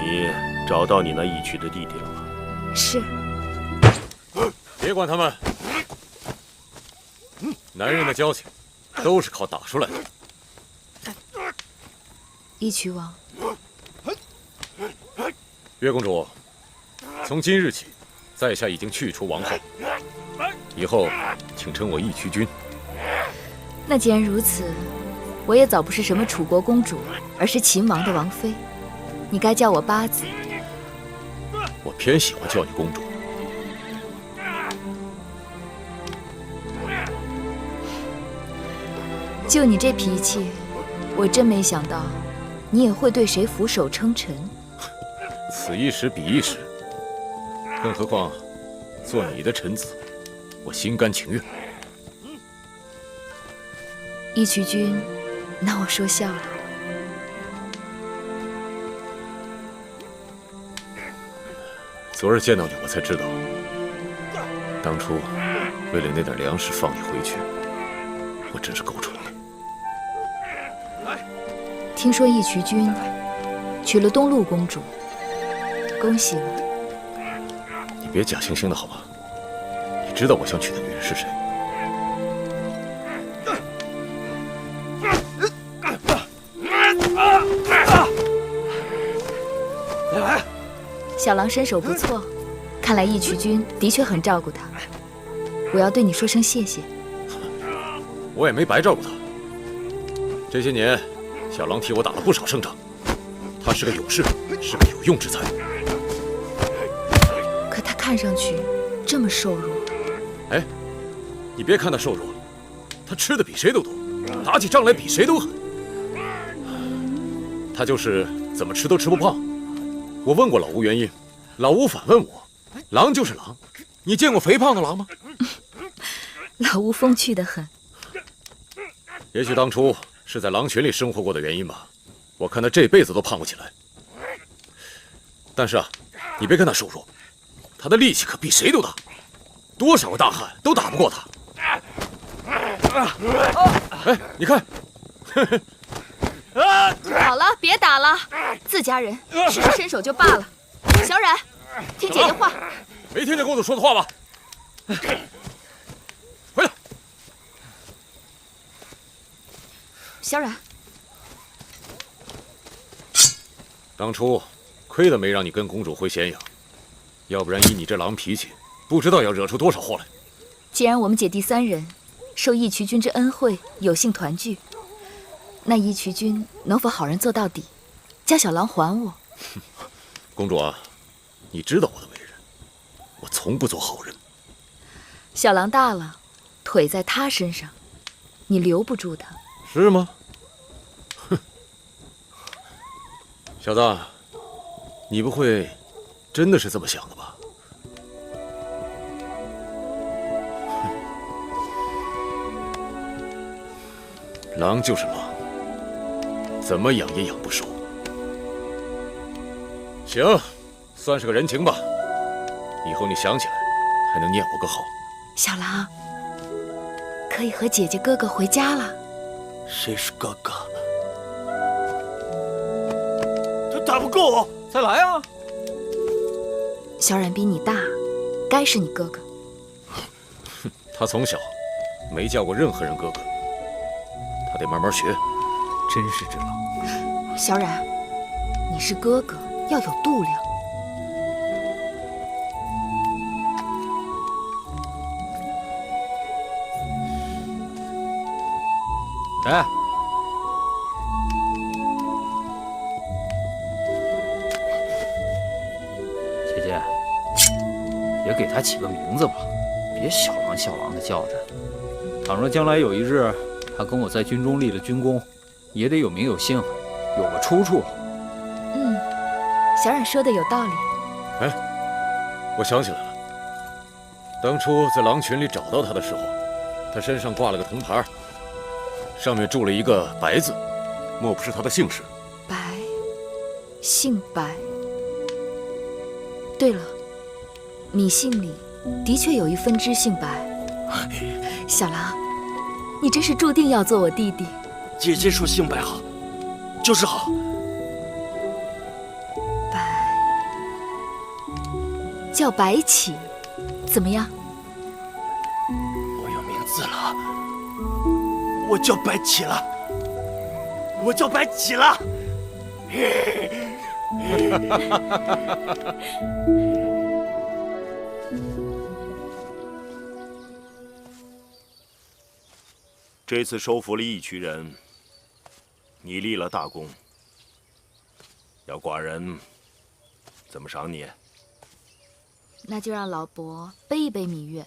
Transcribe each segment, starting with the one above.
你找到你那义渠的弟弟了吗？是。别管他们，男人的交情都是靠打出来的。义渠王，月公主，从今日起，在下已经去除王后，以后请称我义渠君。那既然如此，我也早不是什么楚国公主，而是秦王的王妃。你该叫我八字。我偏喜欢叫你公主。就你这脾气，我真没想到，你也会对谁俯首称臣。此一时彼一时，更何况做你的臣子，我心甘情愿。义渠君，拿我说笑了。昨日见到你，我才知道，当初为了那点粮食放你回去，我真是够蠢的。听说义渠君娶了东陆公主，恭喜了。你别假惺惺的好吗？你知道我想娶的女人是谁？小郎身手不错，看来义渠君的确很照顾他。我要对你说声谢谢。我也没白照顾他。这些年，小郎替我打了不少胜仗，他是个勇士，是个有用之才。可他看上去这么瘦弱。哎，你别看他瘦弱，他吃的比谁都多，打起仗来比谁都狠。他就是怎么吃都吃不胖。我问过老吴原因，老吴反问我：“狼就是狼，你见过肥胖的狼吗？”老吴风趣得很。也许当初是在狼群里生活过的原因吧，我看他这辈子都胖不起来。但是啊，你别看他瘦弱，他的力气可比谁都大，多少个大汉都打不过他。哎，你看，好了，别打了，自家人使出身手就罢了。小冉，听姐姐话。没听见公主说的话吧？回来。小冉，当初亏得没让你跟公主回咸阳，要不然以你这狼脾气，不知道要惹出多少祸来。既然我们姐弟三人受义渠君之恩惠，有幸团聚，那义渠君能否好人做到底，将小郎还我？公主啊，你知道我的为人，我从不做好人。小郎大了，腿在他身上，你留不住他。是吗？哼，小子，你不会真的是这么想的吧？狼就是狼，怎么养也养不熟。行，算是个人情吧。以后你想起来，还能念我个好。小郎，可以和姐姐哥哥回家了。谁是哥哥？他打不过我，再来啊！小冉比你大，该是你哥哥。他从小没叫过任何人哥哥，他得慢慢学。真是只狼。小冉，你是哥哥，要有度量。哎，姐姐，也给他起个名字吧，别小郎小郎的叫着。倘若将来有一日，他跟我在军中立了军功，也得有名有姓，有个出处。小冉说的有道理。哎，我想起来了，当初在狼群里找到他的时候，他身上挂了个铜牌，上面铸了一个白字，莫不是他的姓氏？白，姓白。对了，你姓里的确有一分支姓白。小郎，你真是注定要做我弟弟。姐姐说姓白好，就是好。白。叫白起，怎么样？我有名字了，我叫白起了，我叫白起了。这次收服了义渠人，你立了大功，要寡人怎么赏你？那就让老伯背一背芈月。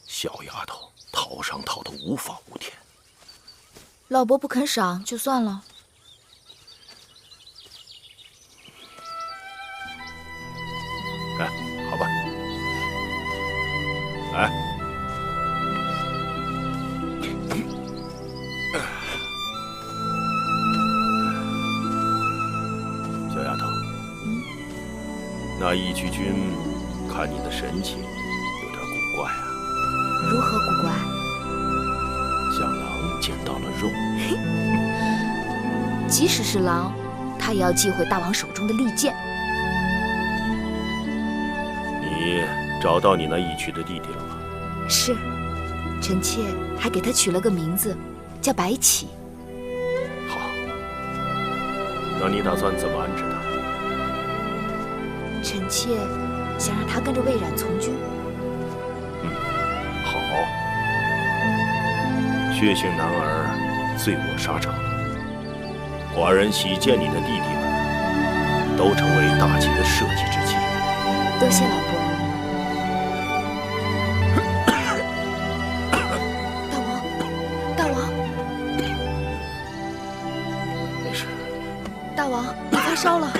小丫头，讨赏讨得无法无天。老伯不肯赏就算了。哎，好吧。哎，小丫头，那义渠君看你的神情有点古怪啊，如何古怪？像狼捡到了肉。即使是狼，他也要忌讳大王手中的利剑。你找到你那义渠的弟弟了吗？是，臣妾还给他取了个名字，叫白起。好，那你打算怎么安置他？臣妾想让他跟着魏冉从军。好，血性男儿，罪恶沙场。寡人喜见你的弟弟们都成为大秦的社稷之器。多谢老伯。大王，没事。大王，你发烧了。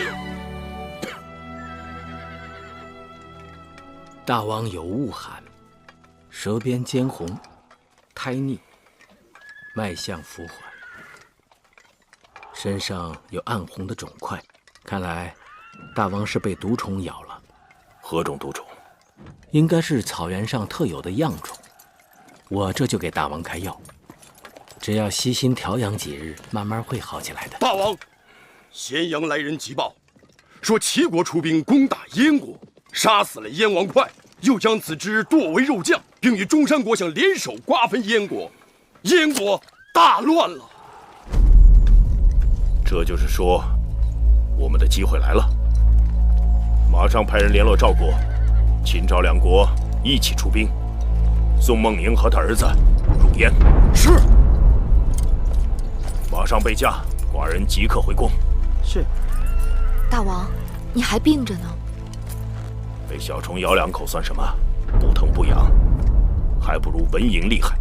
大王有恶寒，舌边尖红，苔腻，脉象浮缓，身上有暗红的肿块，看来大王是被毒虫咬了。何种毒虫？应该是草原上特有的恙虫。我这就给大王开药，只要悉心调养几日，慢慢会好起来的。大王，咸阳来人急报，说齐国出兵攻打燕国，杀死了燕王哙，又将子之剁为肉酱，并与中山国相联手瓜分燕国，燕国大乱了。这就是说，我们的机会来了。马上派人联络赵国、秦赵两国一起出兵，送孟宁和他儿子入燕。是。马上备驾，寡人即刻回宫。是。大王，你还病着呢。被小虫咬两口算什么？不疼不痒，还不如蚊蝇厉害。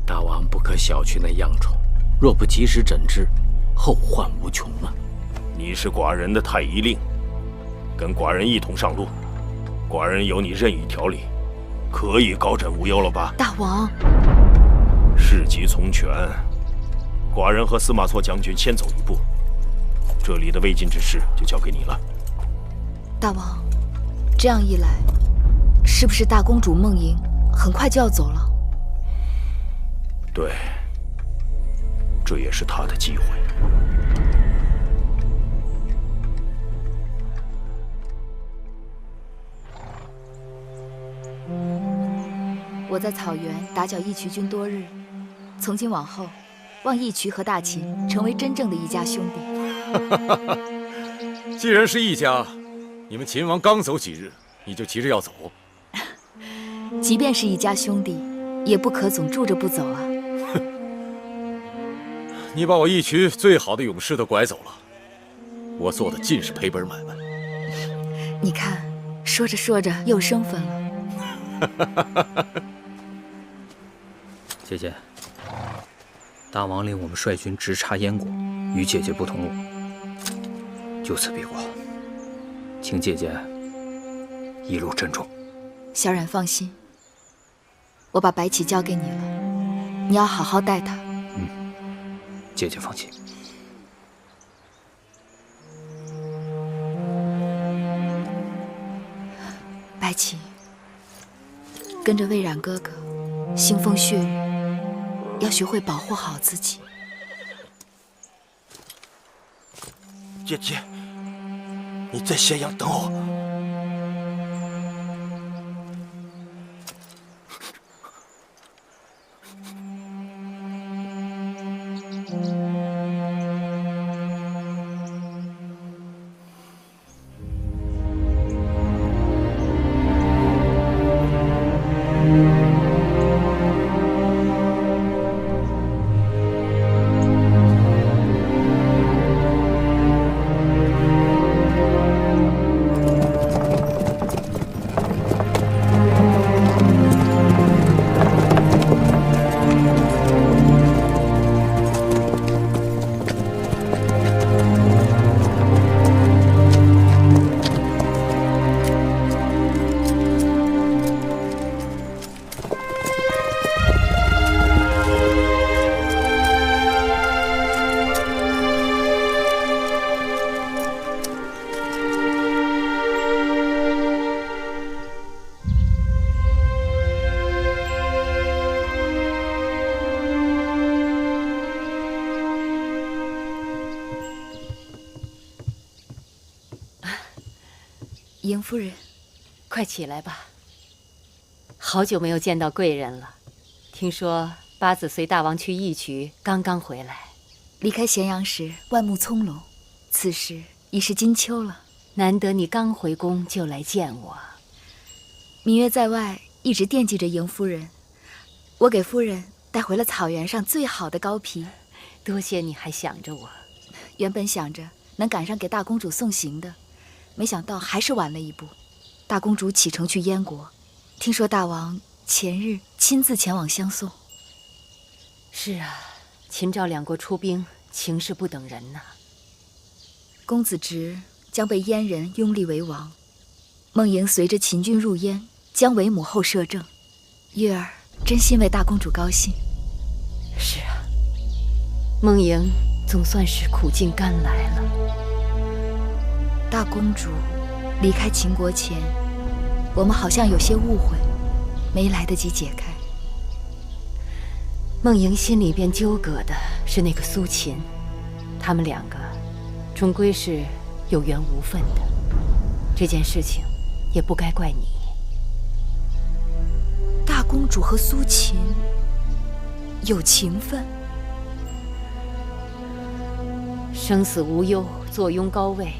大王不可小觑那恙虫，若不及时诊治，后患无穷啊！你是寡人的太医令，跟寡人一同上路，寡人有你任意调理，可以高枕无忧了吧？大王，事急从权，寡人和司马错将军先走一步，这里的未尽之事就交给你了。大王，这样一来，是不是大公主孟莹很快就要走了？对，这也是她的机会。我在草原打搅义渠君多日，从今往后，望义渠和大秦成为真正的一家兄弟。既然是一家，你们秦王刚走几日，你就急着要走？即便是一家兄弟，也不可总住着不走啊！你把我义渠最好的勇士都拐走了，我做的尽是赔本买卖。你看，说着说着又生分了。姐姐，大王令我们率军直插燕国，与姐姐不同路，就此别过，请姐姐一路珍重。小冉放心，我把白起交给你了，你要好好待他。姐姐放心。白起，跟着魏冉哥哥，腥风血雨，要学会保护好自己。姐姐，你在咸阳等我。迎夫人，快起来吧。好久没有见到贵人了，听说八子随大王去义渠，刚刚回来。离开咸阳时万木葱茏，此时已是金秋了。难得你刚回宫就来见我。芈月在外一直惦记着迎夫人，我给夫人带回了草原上最好的羔皮。多谢你还想着我。原本想着能赶上给大公主送行的，没想到还是晚了一步。大公主启程去燕国，听说大王前日亲自前往相送。是啊，秦赵两国出兵，情势不等人呐。公子直将被燕人拥立为王，孟莹随着秦军入燕，将为母后摄政。月儿真心为大公主高兴。是啊，孟莹总算是苦尽甘来了。大公主离开秦国前，我们好像有些误会，没来得及解开。孟莹心里边纠葛的是那个苏秦，他们两个终归是有缘无分的，这件事情也不该怪你。大公主和苏秦有情分？生死无忧，坐拥高位，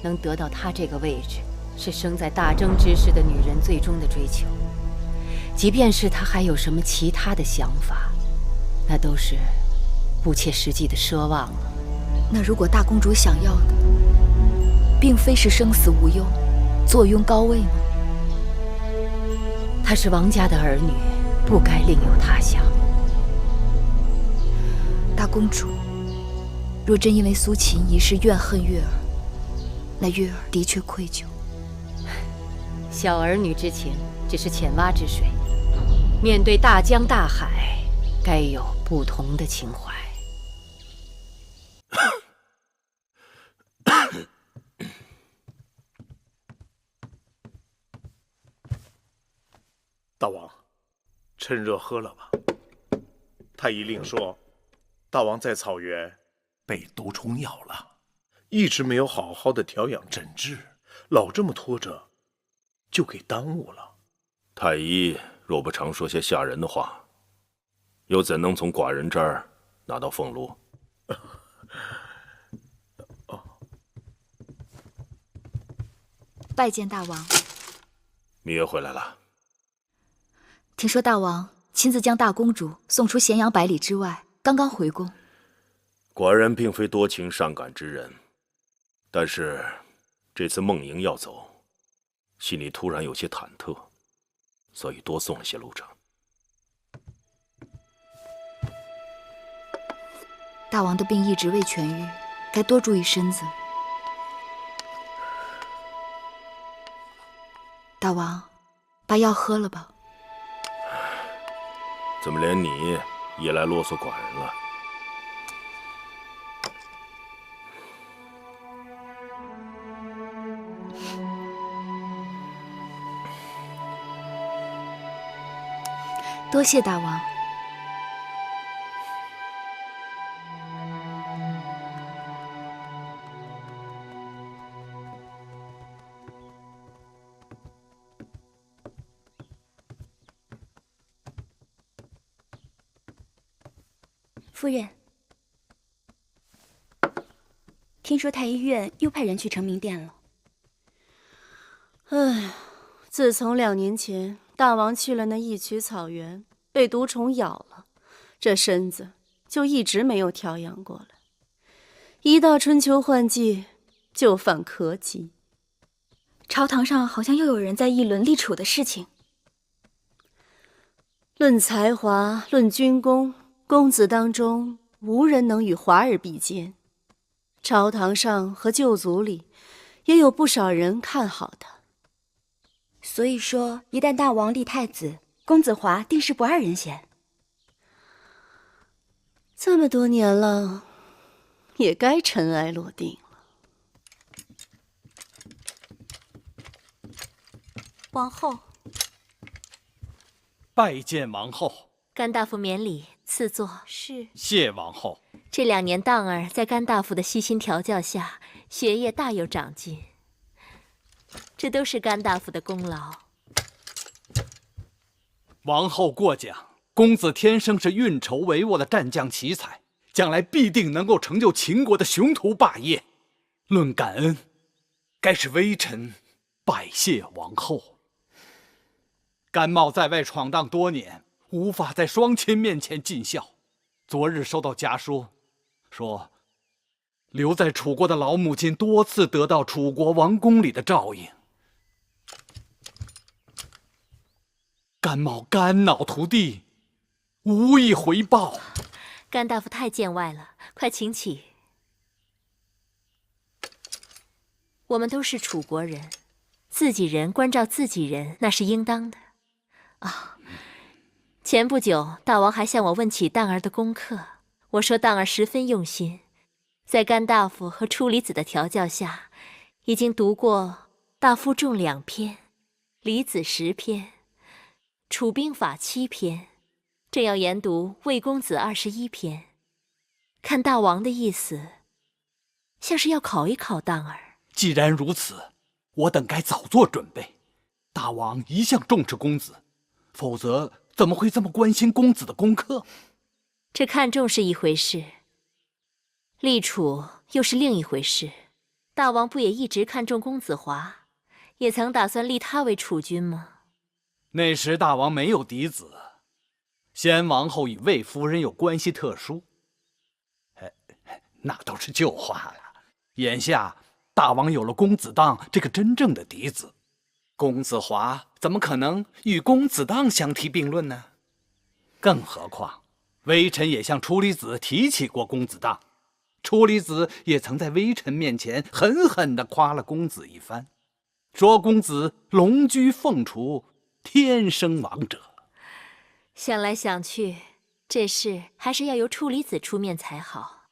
能得到她这个位置，是生在大征之时的女人最终的追求。即便是她还有什么其他的想法，那都是不切实际的奢望了。那如果大公主想要的，并非是生死无忧、坐拥高位吗？她是王家的儿女，不该另有他想。大公主若真因为苏秦一事怨恨月儿，那月儿的确愧疚。小儿女之情只是浅蛙之水，面对大江大海，该有不同的情怀。大王，趁热喝了吧。太医令说，大王在草原被毒虫咬了，一直没有好好的调养诊治，老这么拖着，就给耽误了。太医若不常说些吓人的话，又怎能从寡人这儿拿到俸禄？拜见大王。芈月回来了。听说大王亲自将大公主送出咸阳百里之外，刚刚回宫。寡人并非多情善感之人，但是这次孟莹要走，心里突然有些忐忑，所以多送了些路程。大王的病一直未痊愈，该多注意身子。大王，把药喝了吧。怎么连你也来啰嗦寡人了？多谢大王。夫人，听说太医院又派人去承明殿了。唉，自从2年前大王去了那义渠草原，被毒虫咬了，这身子就一直没有调养过来。一到春秋换季，就犯咳疾。朝堂上好像又有人在议论立储的事情。论才华，论军功，公子当中无人能与华儿比肩。朝堂上和旧族里，也有不少人看好他。所以说，一旦大王立太子，公子华定是不二人选。这么多年了，也该尘埃落定了。王后，拜见王后。甘大夫免礼，赐座。是。谢王后。这2年，荡儿在甘大夫的悉心调教下，学业大有长进。这都是甘大夫的功劳。王后过奖，公子天生是运筹帷幄的战将奇才，将来必定能够成就秦国的雄图霸业。论感恩，该是微臣拜谢王后。甘茂在外闯荡多年，无法在双亲面前尽孝。昨日收到家书，说留在楚国的老母亲多次得到楚国王宫里的照应。甘茂肝脑涂地，无以回报。甘大夫太见外了，快请起。我们都是楚国人，自己人关照自己人，那是应当的。啊，前不久大王还向我问起荡儿的功课，我说荡儿十分用心，在甘大夫和初离子的调教下，已经读过大夫仲2篇，离子10篇，楚兵法7篇，正要研读魏公子21篇。看大王的意思，像是要考一考荡儿。既然如此，我等该早做准备。大王一向重视公子，否则怎么会这么关心公子的功课？这看重是一回事，立储又是另一回事。大王不也一直看重公子华，也曾打算立他为储君吗？那时大王没有嫡子，先王后与魏夫人有关系特殊，那都是旧话了。眼下大王有了公子荡这个真正的嫡子，公子华怎么可能与公子荡相提并论呢？更何况微臣也向初离子提起过公子荡，初离子也曾在微臣面前狠狠地夸了公子一番，说公子龙居凤雏，天生王者。想来想去，这事还是要由初离子出面才好。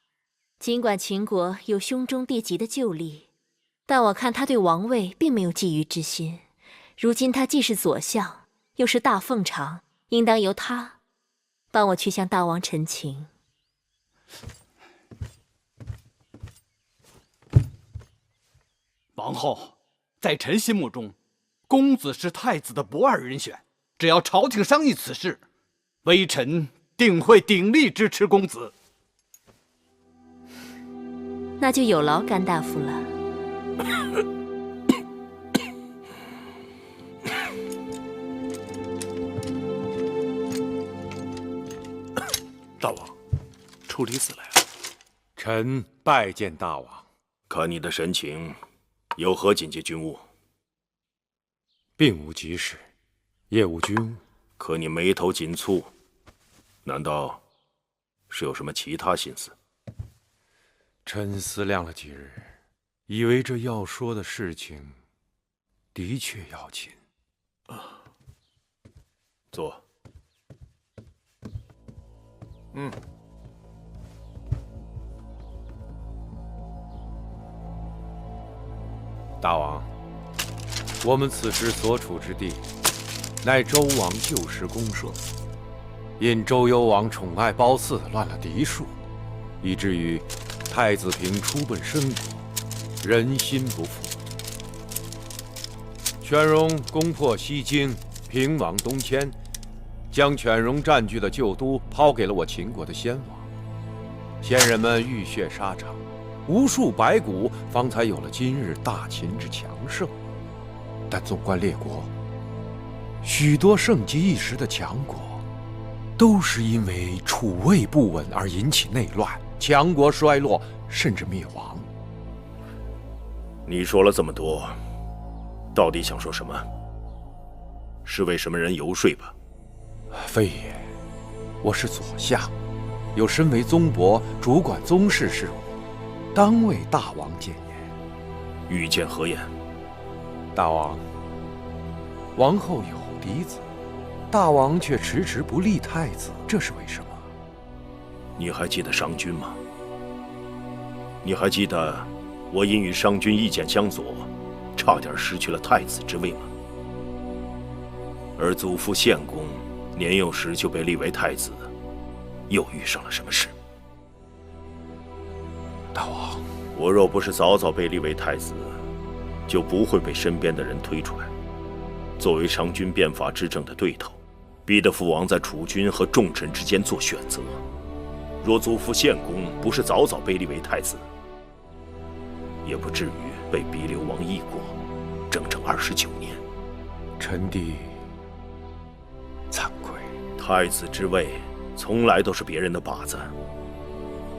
尽管秦国有兄终弟及的旧例，但我看他对王位并没有觊觎之心。如今他既是左相，又是大奉常，应当由他帮我去向大王陈情。王后，在臣心目中，公子是太子的不二人选。只要朝廷商议此事，微臣定会鼎力支持公子。那就有劳甘大夫了。大王，初离子来了。臣拜见大王。看你的神情，有何紧急军务？并无急事，业务军务。可你眉头紧蹙，难道是有什么其他心思？臣思量了几日，以为这要说的事情的确要紧。坐。大王，我们此时所处之地，乃周王旧时公社。因周幽王宠爱褒姒，乱了嫡庶，以至于太子平出奔申国，人心不服。犬戎攻破西京，平往东迁，将犬戎占据的旧都抛给了我秦国的先王。先人们浴血沙场，无数白骨，方才有了今日大秦之强盛。但纵观列国，许多盛极一时的强国，都是因为储位不稳而引起内乱，强国衰落，甚至灭亡。你说了这么多，到底想说什么？是为什么人游说吧？非也，我是左相，有身为宗伯，主管宗室事务，当为大王谏言。欲见何言？大王，王后有嫡子，大王却迟迟不立太子，这是为什么？你还记得商君吗？你还记得我因与商君意见相左，差点失去了太子之位吗？而祖父献公年幼时就被立为太子，又遇上了什么事？大王，我若不是早早被立为太子，就不会被身边的人推出来。作为商君变法之政的对头，逼得父王在储君和重臣之间做选择。若祖父献公不是早早被立为太子，也不至于被逼流亡异国，整整29年。臣弟惭愧。太子之位从来都是别人的靶子，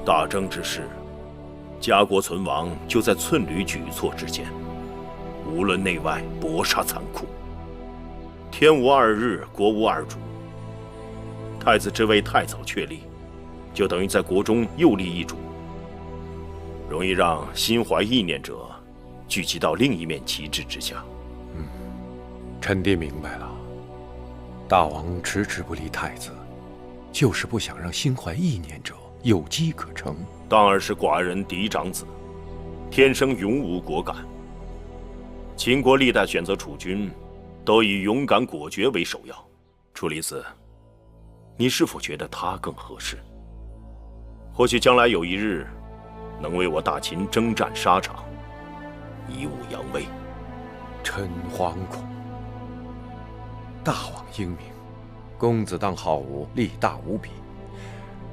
大征之事，家国存亡就在寸缕举措之间。无论内外，搏杀残酷。天无二日，国无二主。太子之位太早确立，就等于在国中又立一主，容易让心怀意念者聚集到另一面旗帜之下。臣弟明白了。大王迟迟不立太子，就是不想让心怀意念者有机可乘。当儿是寡人嫡长子，天生勇武果敢。秦国历代选择储君，都以勇敢果决为首要。楚离子，你是否觉得他更合适？或许将来有一日，能为我大秦征战沙场，以武扬威。臣惶恐。大王英明，公子当好武，力大无比。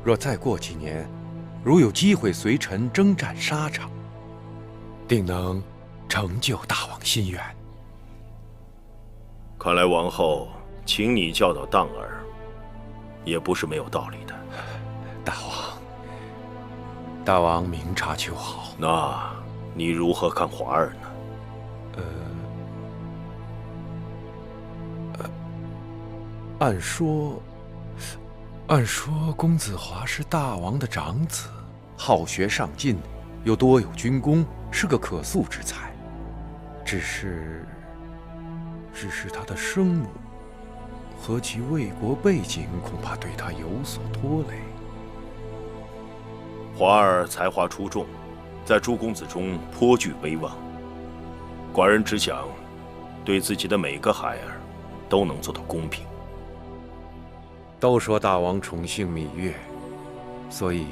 若再过几年，如有机会随臣征战沙场，定能成就大王心愿。看来王后请你教导荡儿，也不是没有道理的。大王明察秋毫。那你如何看华儿呢？按说公子华是大王的长子，好学上进，又多有军功，是个可塑之才。只是他的生母和其魏国背景，恐怕对他有所拖累。华儿才华出众，在诸公子中颇具威望。寡人只想对自己的每个孩儿都能做到公平。都说大王宠幸芈月，所以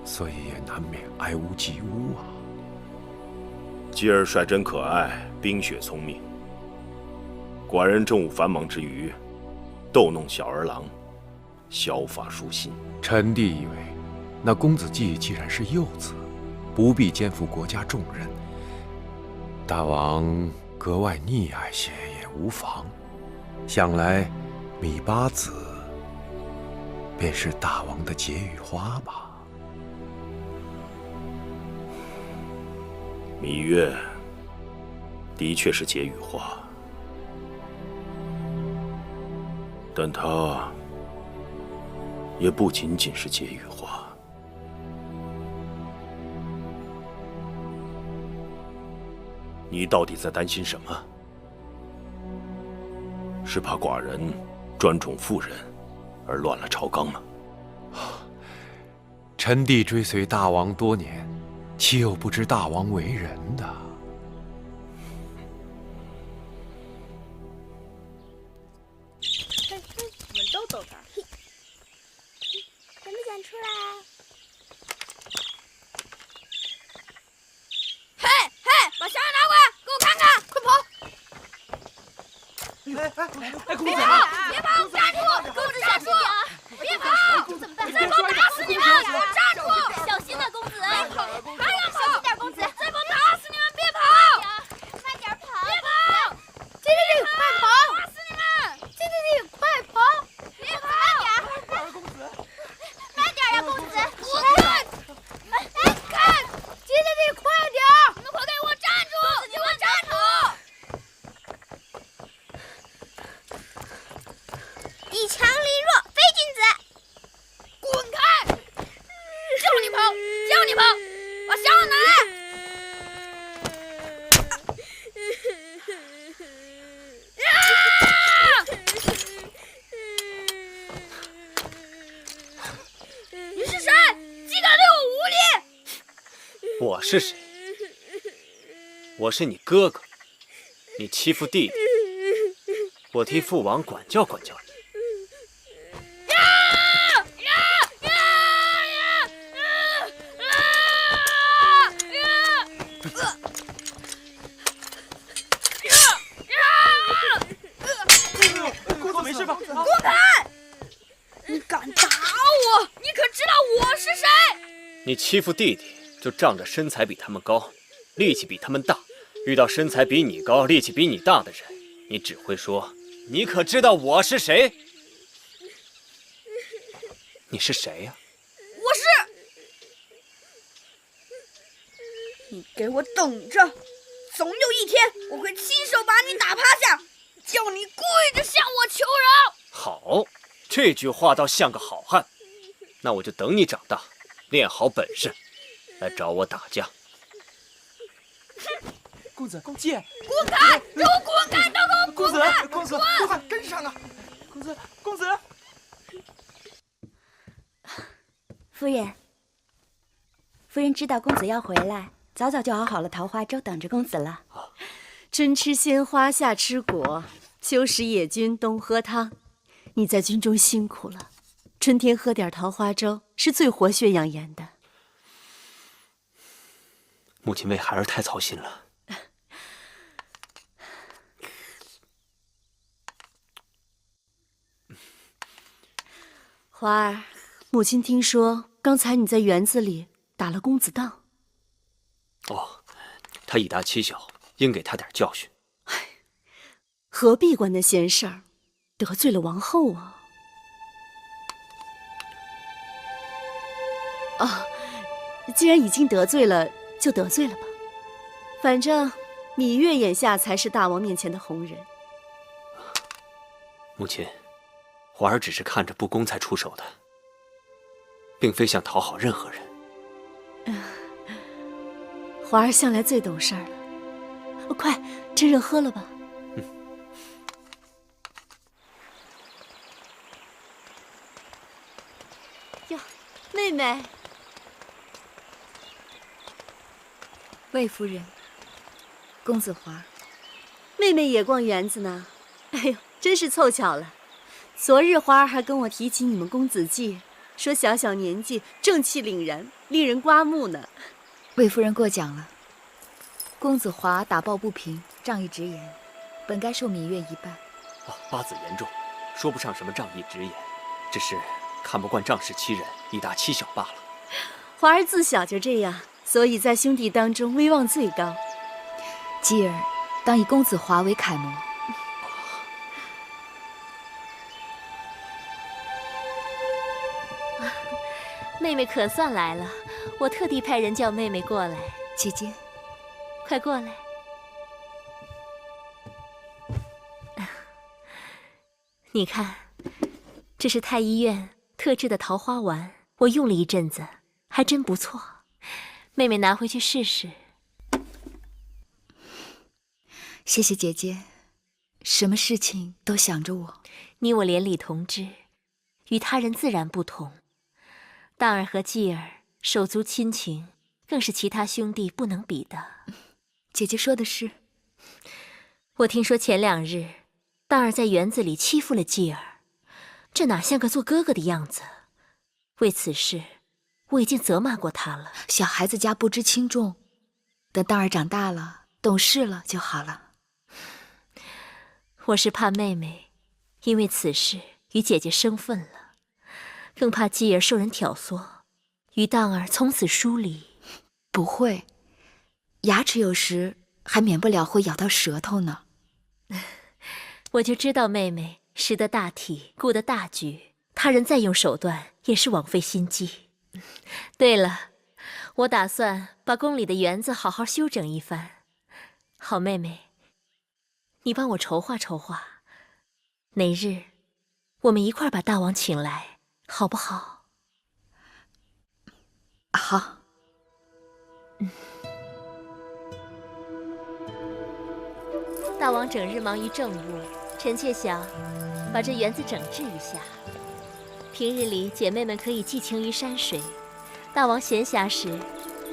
也难免爱屋及乌啊。继儿率真可爱，冰雪聪明。寡人政务繁忙之余，逗弄小儿郎，削发舒心。臣弟以为，那公子季既然是幼子，不必肩负国家重任，大王格外溺爱些也无妨。想来芈八子便是大王的解语花吧？芈月的确是解语花，但她也不仅仅是解语花。你到底在担心什么？是怕寡人专宠妇人而乱了朝纲吗？臣弟追随大王多年，岂有不知大王为人的？我们都走这儿。想不想出来？嘿，把香拿过来，给我看看，快跑！公子，别跑，站住！公子站住！别跑！怎么办？再跑打死你们！给我站住！小心点，公子！别跑！还要跑！小心点，公子！再跑打死你们！别跑！慢点跑！别跑！弟弟，快跑！打死你们！弟弟，快跑！别跑！慢点！公子，慢点呀，公子！我看，看！弟弟，快点！你们快给我站住！给我站住！一强凌弱，非君子！滚开！叫你跑，叫你跑！把箱子拿来！你是谁？竟敢对我无礼！我是谁？我是你哥哥，你欺负弟弟，我替父王管教管教你。你欺负弟弟，就仗着身材比他们高，力气比他们大。遇到身材比你高、力气比你大的人，你只会说：“你可知道我是谁？”你是谁呀？我是。你给我等着，总有一天我会亲手把你打趴下，叫你跪着向我求饶。好，这句话倒像个好汉。那我就等你长大，练好本事，来找我打架。公子，姐，滚开！给我滚开！都给我滚开！公子，快跟上啊！公子。夫人知道公子要回来，早早就熬好了桃花粥，等着公子了。春吃鲜花，夏吃果，秋食野菌，冬喝汤。你在军中辛苦了，春天喝点桃花粥是最活血养颜的。母亲为孩儿太操心了。华儿，母亲听说刚才你在园子里打了公子当。哦，他以大欺小，应给他点教训。何必管那闲事儿，得罪了王后啊！哦，既然已经得罪了，就得罪了吧。反正芈月眼下才是大王面前的红人。母亲，华儿只是看着不公才出手的，并非想讨好任何人。华儿向来最懂事儿了。快，趁热喝了吧。哟，妹妹。魏夫人，公子华。妹妹也逛园子呢。哎呦，真是凑巧了。昨日华儿还跟我提起你们公子季，说小小年纪正气凛然，令人刮目呢。魏夫人过奖了。公子华打抱不平，仗义直言，本该受芈月一半。八字严重，说不上什么仗义直言，只是看不惯仗势欺人，以大欺小罢了。华儿自小就这样，所以在兄弟当中威望最高。继儿当以公子华为楷模。妹妹可算来了，我特地派人叫妹妹过来。姐姐，快过来。你看，这是太医院特制的桃花丸，我用了一阵子，还真不错。妹妹拿回去试试。谢谢姐姐，什么事情都想着我。你我连理同支，与他人自然不同。当儿和继儿手足亲情，更是其他兄弟不能比的。姐姐说的是。我听说前2日，当儿在园子里欺负了继儿，这哪像个做哥哥的样子？为此事，我已经责骂过他了。小孩子家不知轻重，等当儿长大了，懂事了就好了。我是怕妹妹因为此事与姐姐生分了，更怕继儿受人挑唆，与当儿从此疏离。不会，牙齿有时还免不了会咬到舌头呢。我就知道妹妹识得大体，顾得大局，他人再用手段也是枉费心机。对了，我打算把宫里的园子好好修整一番。好妹妹，你帮我筹划筹划，哪日我们一块把大王请来，好不好？好。大王整日忙于政务，臣妾想把这园子整治一下。平日里姐妹们可以寄情于山水，大王闲暇时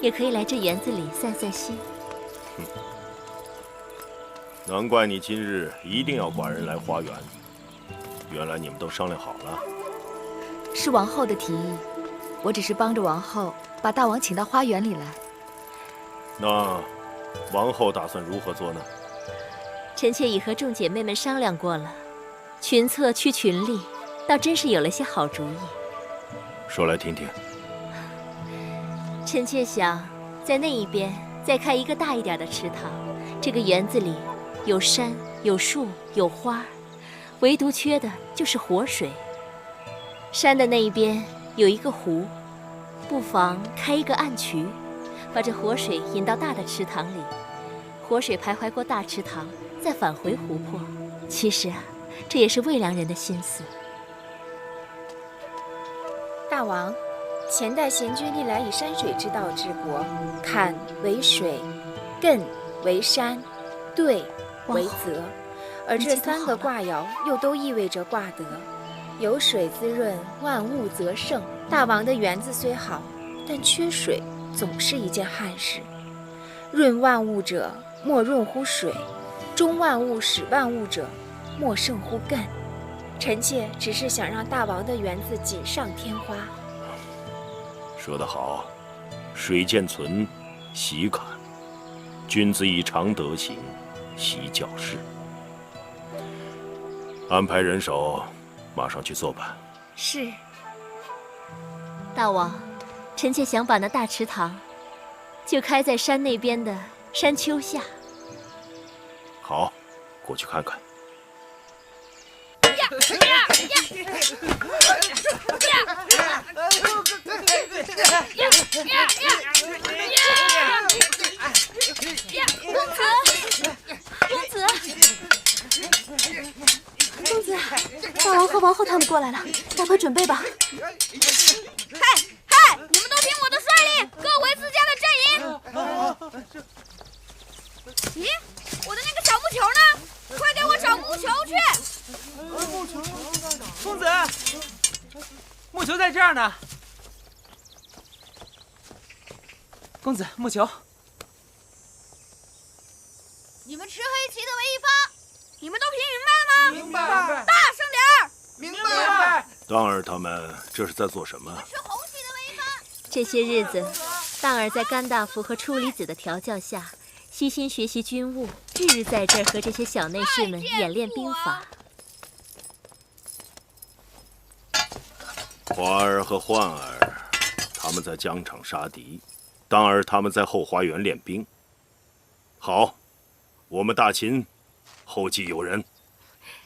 也可以来这园子里散散心。难怪你今日一定要寡人来花园，原来你们都商量好了。是王后的提议，我只是帮着王后把大王请到花园里来。那王后打算如何做呢？臣妾已和众姐妹们商量过了，群策驱群力，倒真是有了些好主意。说来听听。臣妾想在那一边再开一个大一点的池塘。这个园子里有山有树有花，唯独缺的就是活水。山的那一边有一个湖，不妨开一个暗渠，把这活水引到大的池塘里，活水徘徊过大池塘，再返回湖泊。其实啊，这也是魏良人的心思。大王，前代贤君历来以山水之道治国，坎为水，艮为山，兑为泽，而这3个卦爻又都意味着卦德。有水滋润，万物则盛。大王的园子虽好，但缺水总是一件憾事。润万物者，莫润乎水；中万物使万物者，莫胜乎艮。臣妾只是想让大王的园子锦上添花。说得好，水渐存，习坎；君子以常德行，习教事。安排人手，马上去做吧。是。大王，臣妾想把那大池塘就开在山那边的山丘下。好，过去看看。公子，大王和王后他们过来了，赶快准备吧。嗨，你们都听我的率领，各回自家的阵营。咦，我的那个小木球呢？快给我找木球去！公子，木球在这儿呢。公子，木球。你们持黑旗的为一方，你们都听明白了吗？明白。大声点儿！明白。当儿他们这是在做什么？持红旗的为一方。这些日子，当儿在甘大夫和处理子的调教下，悉心学习军务，日日在这儿和这些小内侍们演练兵法。华儿和焕儿，他们在疆场杀敌，当儿他们在后花园练兵。好，我们大秦后继有人。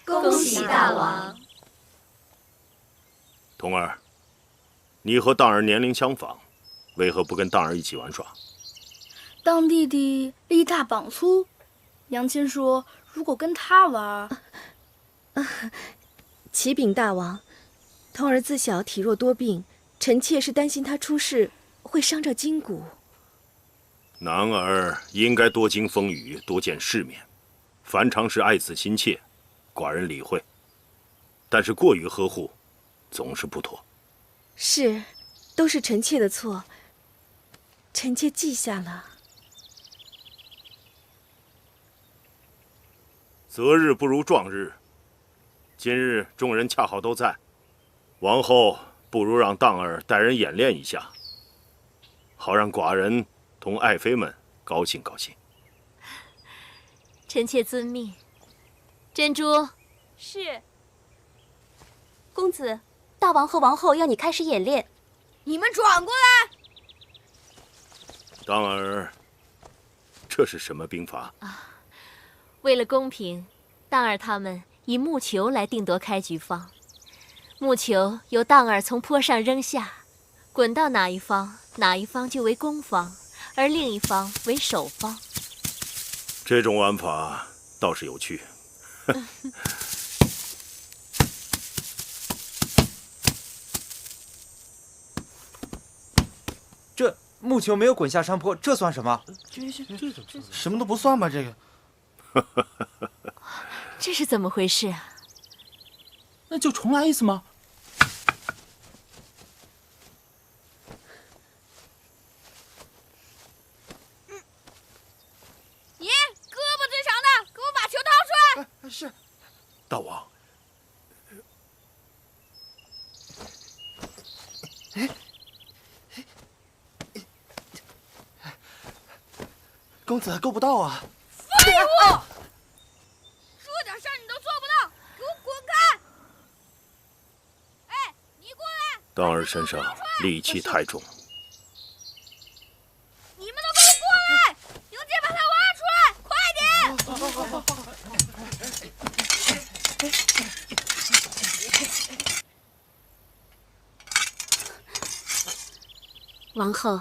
恭喜大王！童儿，你和当儿年龄相仿，为何不跟当儿一起玩耍？当弟弟力大膀粗，娘亲说如果跟他玩，启禀大王，童儿自小体弱多病，臣妾是担心他出事会伤着筋骨。男儿应该多经风雨，多见世面，凡常是爱子心切，寡人理会。但是过于呵护，总是不妥。是，都是臣妾的错，臣妾记下了。择日不如撞日，今日众人恰好都在，王后不如让当儿带人演练一下，好让寡人同爱妃们高兴高兴。臣妾遵命。珍珠，是。公子，大王和王后要你开始演练。你们转过来。当儿，这是什么兵法？为了公平，当儿他们以木球来定夺开局方。木球由当儿从坡上扔下，滚到哪一方，哪一方就为攻方，而另一方为守方。这种玩法倒是有趣。这木球没有滚下山坡，这算什么？什么都不算吧？这个。这是怎么回事啊？那就重来一次吗？你胳膊最长的，给我把球掏出来。是。大王。公子够不到啊！废物！这点事儿你都做不到，给我滚开！哎，你过来！当儿身上戾气太重，王后，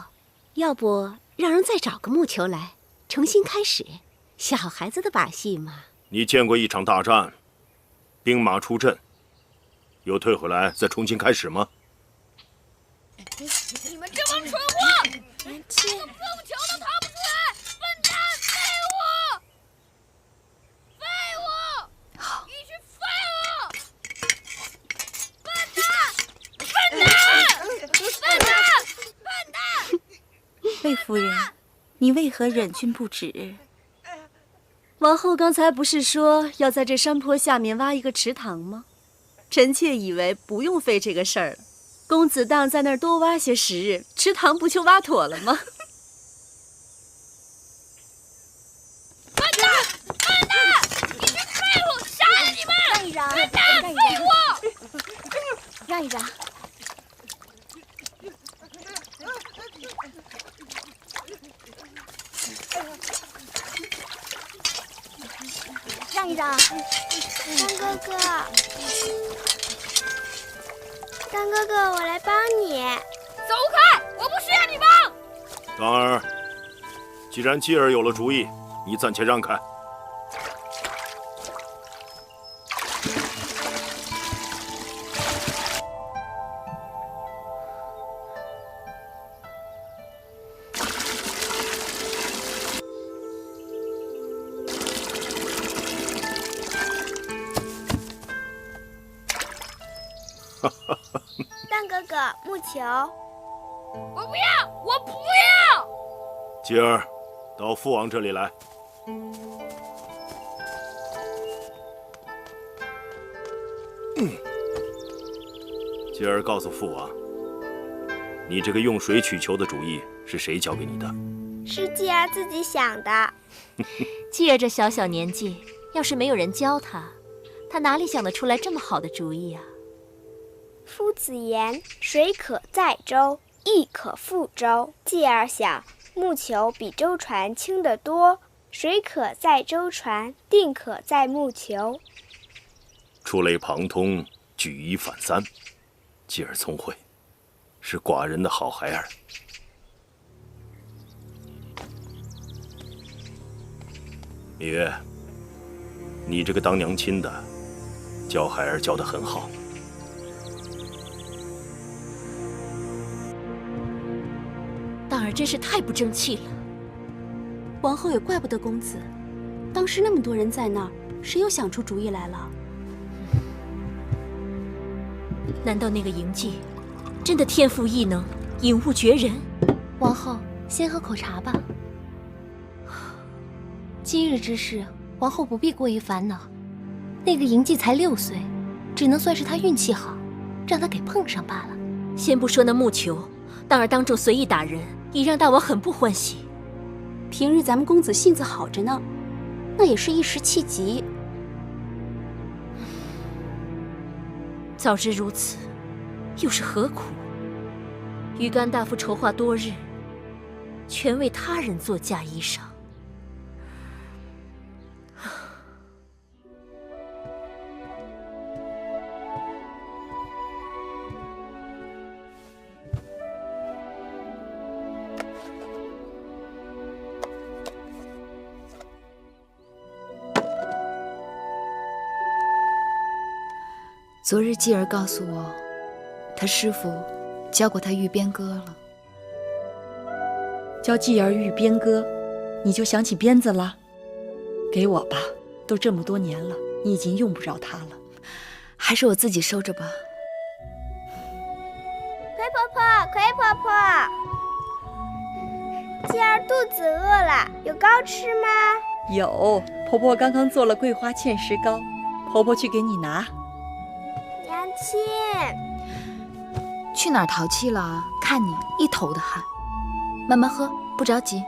要不让人再找个木球来，重新开始，小孩子的把戏嘛。你见过一场大战，兵马出阵，又退回来再重新开始吗？你们这帮蠢货，连个碰球都逃不出来！笨蛋，废物！废物！一群废物！笨蛋！笨蛋！笨蛋！笨蛋！魏夫人，你为何忍俊不止？王后刚才不是说要在这山坡下面挖一个池塘吗？臣妾以为不用费这个事儿了。公子当在那儿多挖些时日，池塘不就挖妥了吗？笨蛋！笨蛋！一群废物！杀了你们！让一让，笨蛋！废物！让一让。让一让，干哥哥，干哥哥，我来帮你。走开！我不需要你帮。当儿，既然继儿有了主意，你暂且让开。蛋哥哥，木球。我不要，我不要。继儿，到父王这里来。继儿告诉父王，你这个用水取球的主意是谁教给你的？是继儿自己想的。继儿这小小年纪，要是没有人教他，他哪里想得出来这么好的主意啊？夫子言：水可载舟，亦可覆舟。继儿想，木球比舟船轻得多，水可载舟船，定可载木球。触类旁通，举一反三。继儿聪慧，是寡人的好孩儿。芈月，你这个当娘亲的，教孩儿教得很好。当儿真是太不争气了。王后也怪不得公子，当时那么多人在那儿，谁又想出主意来了？难道那个嬴稷真的天赋异能，引物绝人？王后，先喝口茶吧。今日之事，王后不必过于烦恼。那个嬴稷才6岁，只能算是他运气好，让他给碰上罢了。先不说那木球，当儿当众随意打人，已让大王很不欢喜。平日咱们公子性子好着呢，那也是一时气急。早知如此，又是何苦？于甘大夫筹划多日，全为他人做嫁衣裳。昨日继儿告诉我，他师傅教过他玉鞭歌了。教继儿玉鞭歌，你就想起鞭子了？给我吧，都这么多年了，你已经用不着它了。还是我自己收着吧。葵婆婆，葵婆婆，继儿肚子饿了，有糕吃吗？有，婆婆刚刚做了桂花芡实糕，婆婆去给你拿。娘亲，去哪儿淘气了？看你一头的汗。慢慢喝，不着急。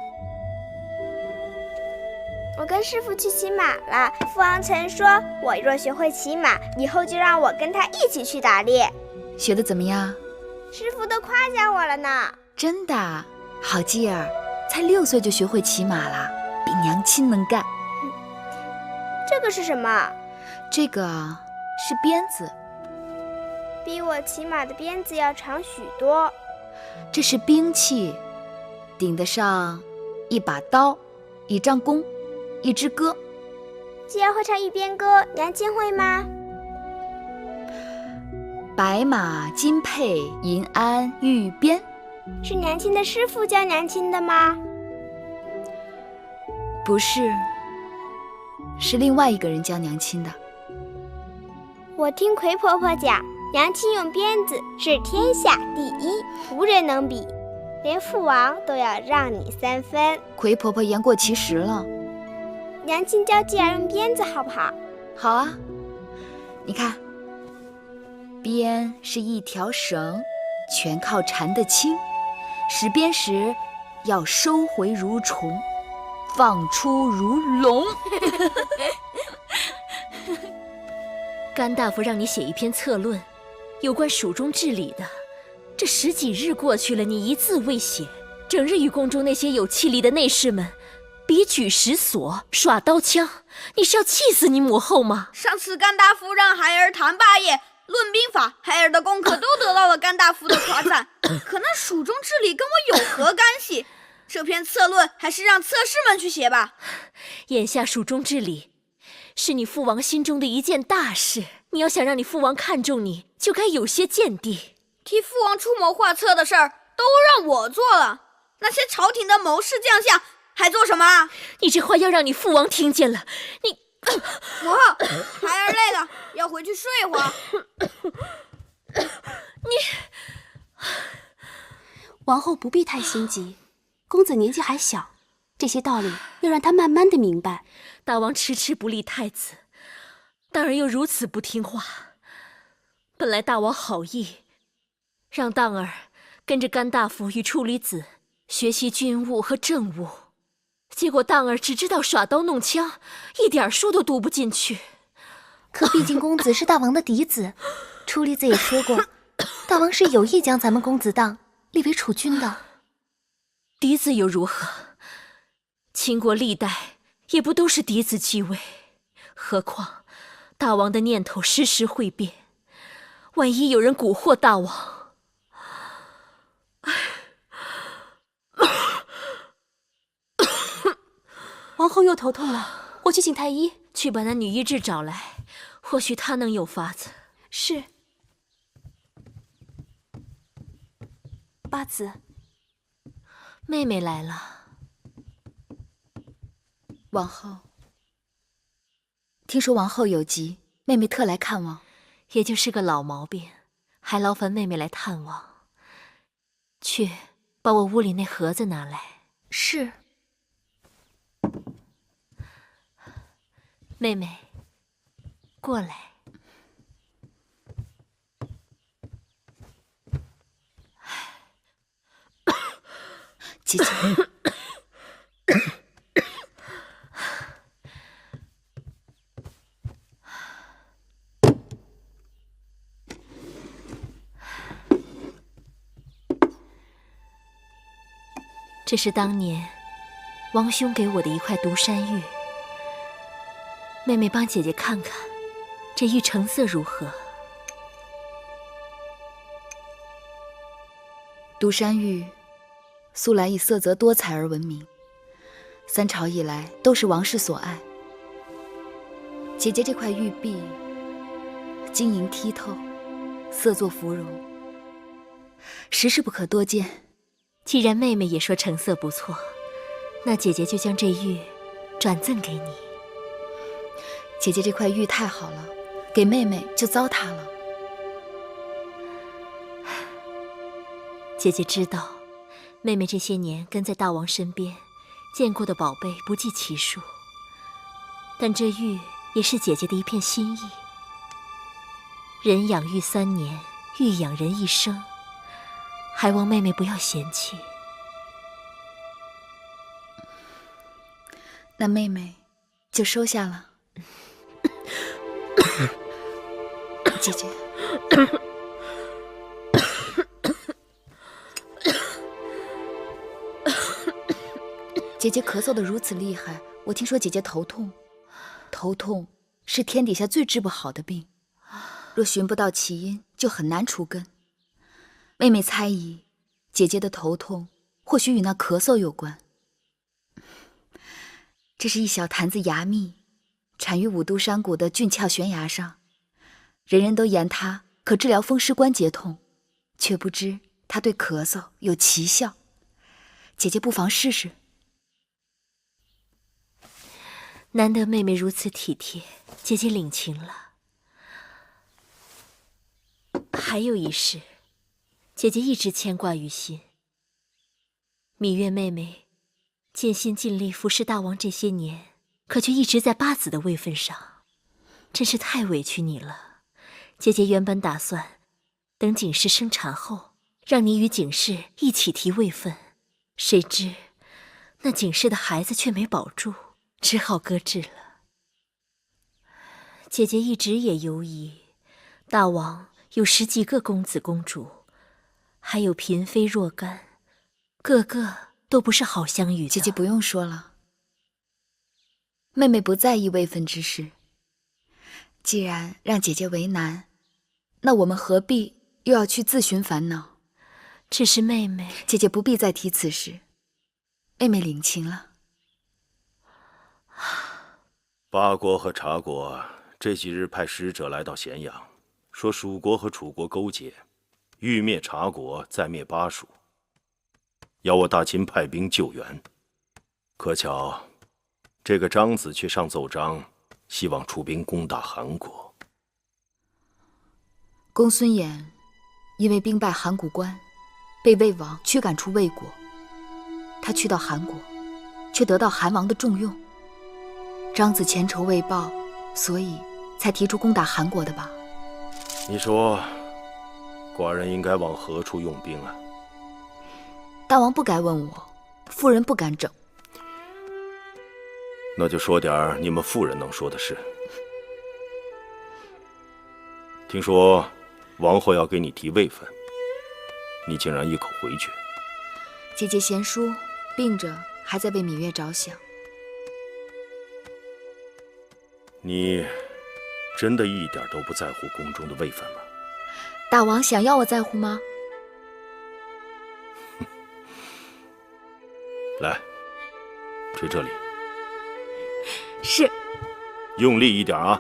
我跟师傅去骑马了。父王曾说，我若学会骑马，以后就让我跟他一起去打猎。学得怎么样？师傅都夸奖我了呢。真的？好继儿，才6岁就学会骑马了，比娘亲能干。这个是什么？这个是鞭子。比我骑马的鞭子要长许多。这是兵器，顶得上一把刀、一张弓、一支歌。既然会唱一边歌，娘亲会吗？白马金佩银鞍玉鞭，是娘亲的师傅教娘亲的吗？不是，是另外一个人教娘亲的。我听魁婆婆讲，娘亲用鞭子是天下第一，无人能比，连父王都要让你3分。魁婆婆言过其实了。娘亲教继儿用鞭子好不好？好啊，你看，鞭是一条绳，全靠缠得轻，使鞭时要收回如虫，放出如龙。甘大夫让你写一篇策论，有关蜀中治理的。这10几日过去了，你一字未写，整日与宫中那些有气力的内侍们比举石锁、耍刀枪，你是要气死你母后吗？上次甘大夫让孩儿谈霸业、论兵法，孩儿的功课都得到了甘大夫的夸赞。可那蜀中治理跟我有何干系？这篇策论还是让侧室们去写吧。眼下蜀中治理是你父王心中的一件大事，你要想让你父王看重你，就该有些见地。替父王出谋划策的事儿都让我做了，那些朝廷的谋士将相还做什么？你这话要让你父王听见了，你母后，孩儿累了，要回去睡会儿。王后不必太心急，公子年纪还小，这些道理要让他慢慢的明白。大王迟迟不立太子，当儿又如此不听话。本来大王好意，让当儿跟着甘大夫与处理子学习军务和政务，结果当儿只知道耍刀弄枪，一点书都读不进去。可毕竟公子是大王的嫡子，处理子也说过，大王是有意将咱们公子当立为储君的。嫡子又如何？秦国历代也不都是嫡子继位，何况大王的念头时时会变，万一有人蛊惑大王，王后又头痛了，我去请太医。去把那女医治找来，或许她能有法子。是。八子，妹妹来了。王后，听说王后有疾，妹妹特来看望。也就是个老毛病，还劳烦妹妹来探望。去，把我屋里那盒子拿来。是。妹妹，过来。姐姐。这是当年王兄给我的一块独山玉，妹妹帮姐姐看看，这玉成色如何？独山玉素来以色泽多彩而闻名，3朝以来都是王室所爱。姐姐这块玉璧晶莹剔透，色作芙蓉，实是不可多见。既然妹妹也说成色不错，那姐姐就将这玉转赠给你。姐姐这块玉太好了，给妹妹就糟蹋了。姐姐知道，妹妹这些年跟在大王身边，见过的宝贝不计其数，但这玉也是姐姐的一片心意。人养玉3年，玉养人1生，还望妹妹不要嫌弃。那妹妹就收下了。姐姐。姐姐咳嗽得如此厉害，我听说姐姐头痛。头痛是天底下最治不好的病，若寻不到起因，就很难除根。妹妹猜疑，姐姐的头痛或许与那咳嗽有关。这是一小坛子牙蜜，产于五都山谷的峻峭悬崖上，人人都言它可治疗风湿关节痛，却不知它对咳嗽有奇效。姐姐不妨试试。难得妹妹如此体贴，姐姐领情了。还有一事，姐姐一直牵挂于心。芈月妹妹尽心尽力服侍大王这些年，可却一直在八子的位分上，真是太委屈你了。姐姐原本打算等景氏生产后，让你与景氏一起提位分，谁知那景氏的孩子却没保住，只好搁置了。姐姐一直也犹疑，大王有10几个公子公主，还有嫔妃若干，个个都不是好相与的。姐姐不用说了，妹妹不在意位分之事。既然让姐姐为难，那我们何必又要去自寻烦恼？只是妹妹，姐姐不必再提此事，妹妹领情了。八国和察国这几日派使者来到咸阳，说蜀国和楚国勾结，欲灭察国，再灭巴蜀，要我大秦派兵救援。可巧，这个张子却上奏章，希望出兵攻打韩国。公孙衍因为兵败函谷关，被魏王驱赶出魏国。他去到韩国，却得到韩王的重用。张子前仇未报，所以才提出攻打韩国的吧？你说，寡人应该往何处用兵啊？大王不该问我，妇人不敢整。那就说点你们妇人能说的事。听说王后要给你提位分，你竟然一口回绝。姐姐贤淑，病着还在为芈月着想。你真的一点都不在乎宫中的位分吗？大王想要我在乎吗？来，吹这里。是。用力一点啊！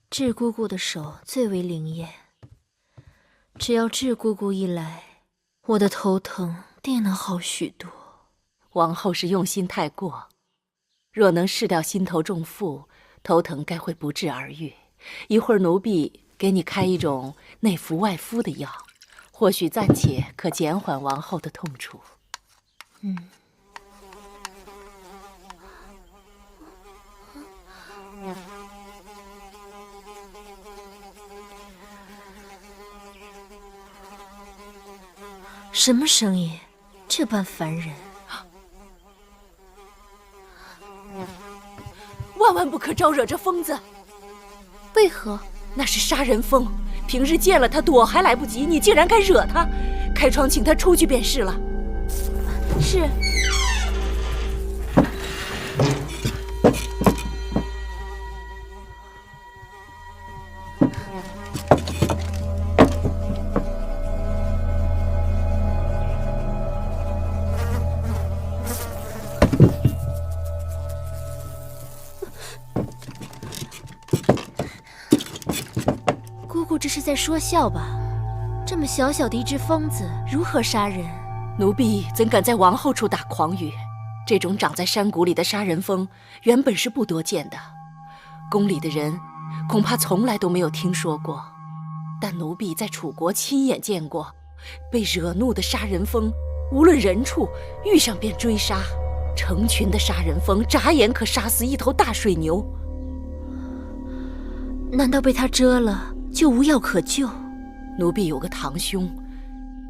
智姑姑的手最为灵验，只要智姑姑一来，我的头疼定能好许多。王后是用心太过，若能释掉心头重负，头疼该会不治而愈。一会儿奴婢给你开一种内服外敷的药，或许暂且可减缓王后的痛楚。什么声音？这般烦人！万万不可招惹这疯子！为何？那是杀人疯，平日见了他躲还来不及，你竟然敢惹他！开窗请他出去便是了。是。这是在说笑吧？这么小小的一只疯子，如何杀人？奴婢怎敢在王后处打诳语？这种长在山谷里的杀人疯，原本是不多见的，宫里的人恐怕从来都没有听说过。但奴婢在楚国亲眼见过，被惹怒的杀人疯，无论人处，遇上便追杀，成群的杀人疯眨眼可杀死一头大水牛。难道被他蛰了？就无药可救。奴婢有个堂兄，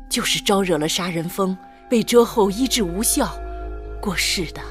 就是招惹了杀人疯，被蛰后医治无效，过世的。